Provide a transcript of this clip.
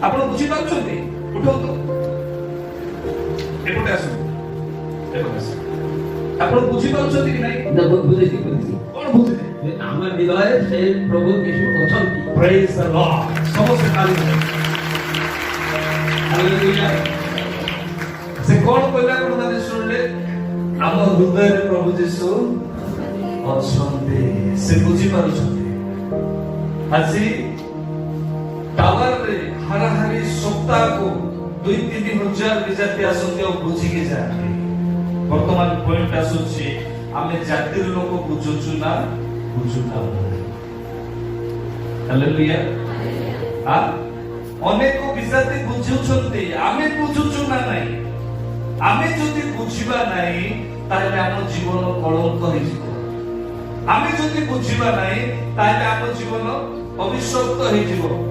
ଆପଣ ବୁଝିପାରୁଛନ୍ତି? ଉଠନ୍ତୁ, ଏପଟେ ଆସନ୍ତୁ, ଏପଟେ ଆସନ୍ତୁ। ଆପଣ ବୁଝିପାରୁଛନ୍ତି କି ନାଇଁ? ବୁଝିଛି କଣ ବୁଝିଲେ? ଆମ ହୃଦୟରେ ସେ ପ୍ରଭୁ ଯୀଶୁ ଅଛନ୍ତି। ପ୍ରେଜ୍ ଦ ଲର୍ଡ। ସମସ୍ତେ ତାଳି ମାରନ୍ତୁ। ହାଲେଲୁୟା। ସେ କଣ କହିଲା ଆପଣ ମାନେ ଶୁଣିଲେ? ଆମ ହୃଦୟରେ ପ୍ରଭୁ ଯୀଶୁ ଅଛନ୍ତି। ସେ ବୁଝିପାରୁଛନ୍ତି। ଆଜି ଟାୱାରରେ ହାରାହାରି ସପ୍ତାହକୁ 2-3 ହଜାର ବିଜାତି ଆସନ୍ତି ଆଉ ବୁଝିକି ଯାଆନ୍ତି। ବର୍ତ୍ତମାନ ପଏଣ୍ଟ ଆସୁଛି, ଆମେ ଜାତିର ଲୋକ ବୁଝୁଛୁ ନା ବୁଝୁନା? ହାଲେଲୁୟା। ଅନେକ ବିଜାତି ବୁଝୁଛନ୍ତି, ଆମେ ବୁଝୁଛୁ ନା ନାହିଁ? ଆମେ ଯଦି ବୁଝିବା ନାହିଁ ତାହେଲେ ଆମ ଜୀବନ କଳଙ୍କ ହେଇଯିବ। ଆମେ ଯଦି ବୁଝିବା ନାହିଁ ତାହେଲେ ଆମ ଜୀବନ ଅଭିଶପ୍ତ ହେଇଯିବ।